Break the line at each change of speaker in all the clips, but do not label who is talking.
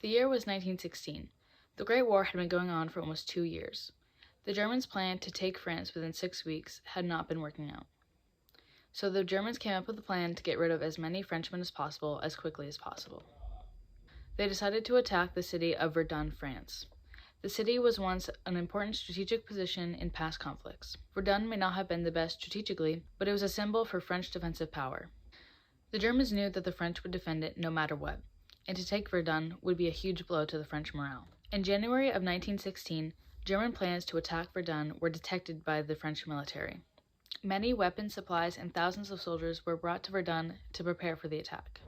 The year was 1916. The Great War had been going on for almost 2 years. The Germans' plan to take France within 6 weeks had not been working out. So the Germans came up with a plan to get rid of as many Frenchmen as possible as quickly as possible. They decided to attack the city of Verdun, France. The city was once an important strategic position in past conflicts. Verdun may not have been the best strategically, but it was a symbol for French defensive power. The Germans knew that the French would defend it no matter what, and to take Verdun would be a huge blow to the French morale. In January of 1916, German plans to attack Verdun were detected by the French military. Many weapons, supplies, and thousands of soldiers were brought to Verdun to prepare for the attack.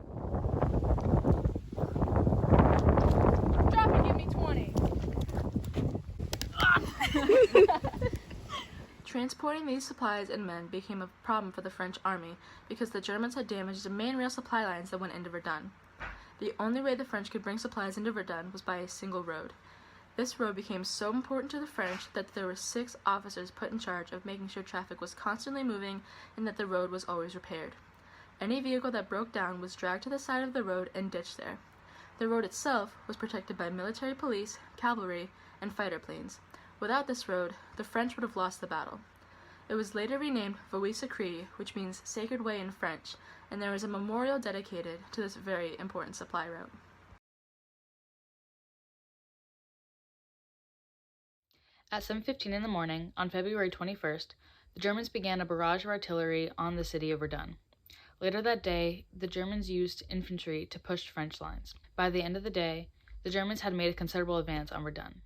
Drop and give me 20.
Transporting these supplies and men became a problem for the French army because the Germans had damaged the main rail supply lines that went into Verdun. The only way the French could bring supplies into Verdun was by a single road. This road became so important to the French that there were 6 officers put in charge of making sure traffic was constantly moving and that the road was always repaired. Any vehicle that broke down was dragged to the side of the road and ditched there. The road itself was protected by military police, cavalry, and fighter planes. Without this road, the French would have lost the battle. It was later renamed Voie Sacrée, which means Sacred Way in French, and there is a memorial dedicated to this very important supply route.
At 7:15 in the morning, on February 21st, the Germans began a barrage of artillery on the city of Verdun. Later that day, the Germans used infantry to push French lines. By the end of the day, the Germans had made a considerable advance on Verdun.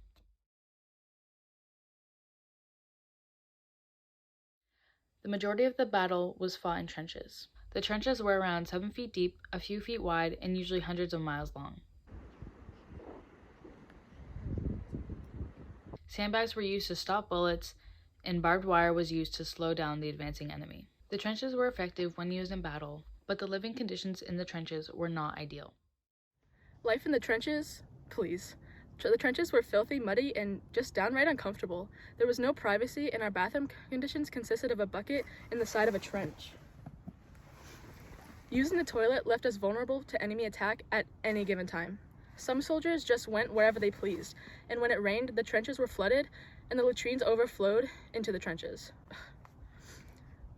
The majority of the battle was fought in trenches. The trenches were around 7 feet deep, a few feet wide, and usually hundreds of miles long. Sandbags were used to stop bullets, and barbed wire was used to slow down the advancing enemy. The trenches were effective when used in battle, but the living conditions in the trenches were not ideal.
Life in the trenches? Please. The trenches were filthy, muddy, and just downright uncomfortable. There was no privacy, and our bathroom conditions consisted of a bucket in the side of a trench. Using the toilet left us vulnerable to enemy attack at any given time. Some soldiers just went wherever they pleased, and when it rained, the trenches were flooded, and the latrines overflowed into the trenches.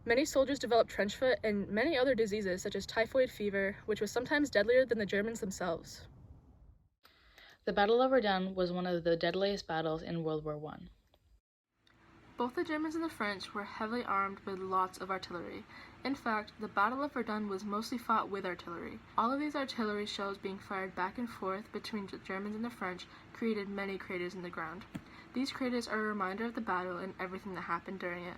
Many soldiers developed trench foot and many other diseases such as typhoid fever, which was sometimes deadlier than the Germans themselves.
The Battle of Verdun was one of the deadliest battles in World War I.
Both the Germans and the French were heavily armed with lots of artillery. In fact, the Battle of Verdun was mostly fought with artillery. All of these artillery shells being fired back and forth between the Germans and the French created many craters in the ground. These craters are a reminder of the battle and everything that happened during it.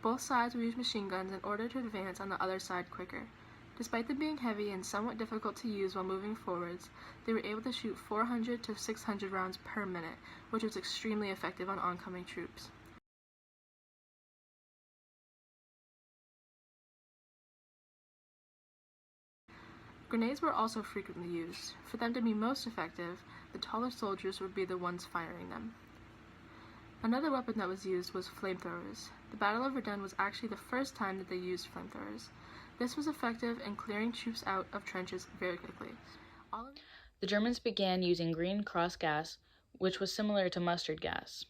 Both sides would use machine guns in order to advance on the other side quicker. Despite them being heavy and somewhat difficult to use while moving forwards, they were able to shoot 400 to 600 rounds per minute, which was extremely effective on oncoming troops. Grenades were also frequently used. For them to be most effective, the taller soldiers would be the ones firing them. Another weapon that was used was flamethrowers. The Battle of Verdun was actually the first time that they used flamethrowers. This was effective in clearing troops out of trenches very quickly.
The Germans began using green cross gas, which was similar to mustard gas,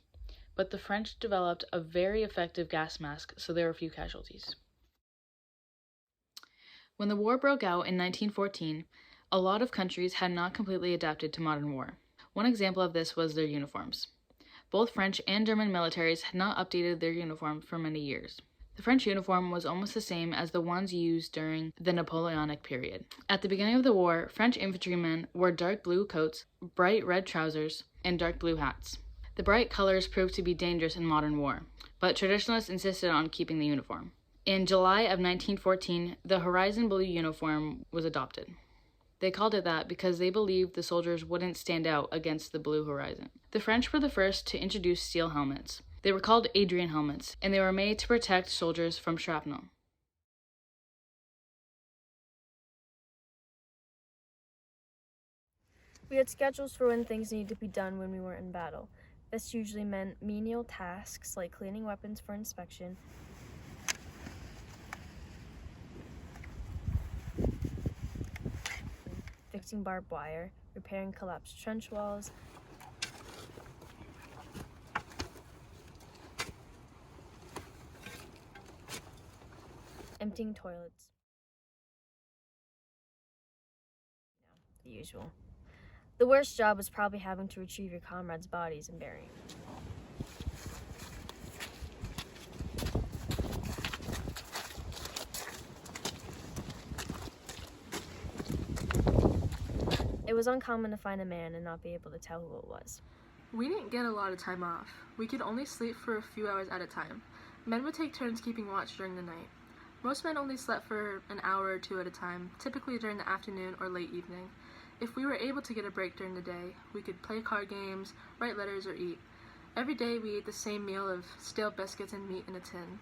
but the French developed a very effective gas mask, so there were few casualties. When the war broke out in 1914, a lot of countries had not completely adapted to modern war. One example of this was their uniforms. Both French and German militaries had not updated their uniform for many years. The French uniform was almost the same as the ones used during the Napoleonic period. At the beginning of the war, French infantrymen wore dark blue coats, bright red trousers, and dark blue hats. The bright colors proved to be dangerous in modern war, but traditionalists insisted on keeping the uniform. In July of 1914, the horizon blue uniform was adopted. They called it that because they believed the soldiers wouldn't stand out against the blue horizon. The French were the first to introduce steel helmets. They were called Adrian helmets, and they were made to protect soldiers from shrapnel.
We had schedules for when things needed to be done when we weren't in battle. This usually meant menial tasks like cleaning weapons for inspection, fixing barbed wire, repairing collapsed trench walls, emptying toilets. The usual. The worst job was probably having to retrieve your comrades' bodies and burying them. It was uncommon to find a man and not be able to tell who it was.
We didn't get a lot of time off. We could only sleep for a few hours at a time. Men would take turns keeping watch during the night. Most men only slept for an hour or two at a time, typically during the afternoon or late evening. If we were able to get a break during the day, we could play card games, write letters, or eat. Every day we ate the same meal of stale biscuits and meat in a tin.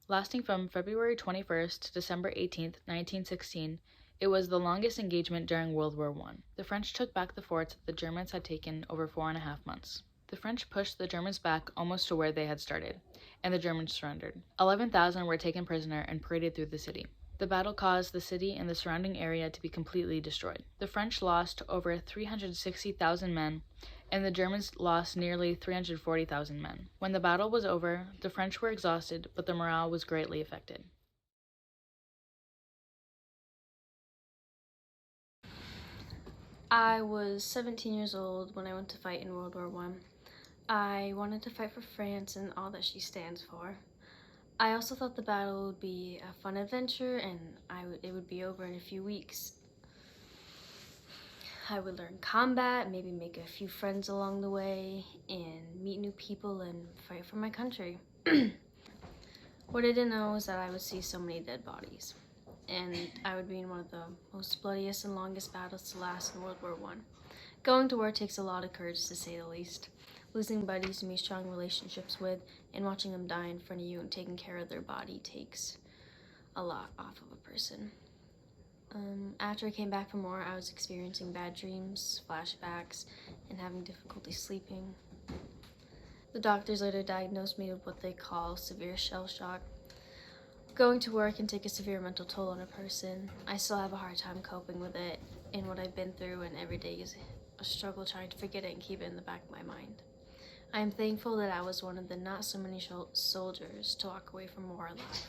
Lasting from February 21st to December 18th, 1916, it was the longest engagement during World War I. The French took back the forts that the Germans had taken over 4.5 months. The French pushed the Germans back almost to where they had started, and the Germans surrendered. 11,000 were taken prisoner and paraded through the city. The battle caused the city and the surrounding area to be completely destroyed. The French lost over 360,000 men, and the Germans lost nearly 340,000 men. When the battle was over, the French were exhausted, but their morale was greatly affected.
I was 17 years old when I went to fight in World War I. I wanted to fight for France and all that she stands for. I also thought the battle would be a fun adventure and it would be over in a few weeks. I would learn combat, maybe make a few friends along the way, and meet new people and fight for my country. What I didn't know is that I would see so many dead bodies, and I would be in one of the most bloodiest and longest battles to last in World War I. Going to war takes a lot of courage, to say the least. Losing buddies you make strong relationships with and watching them die in front of you and taking care of their body takes a lot off of a person. After I came back from war, I was experiencing bad dreams, flashbacks, and having difficulty sleeping. The doctors later diagnosed me with what they call severe shell shock. Going to war can take a severe mental toll on a person. I still have a hard time coping with it and what I've been through, and every day is a struggle trying to forget it and keep it in the back of my mind. I am thankful that I was one of the not so many soldiers to walk away from war alive.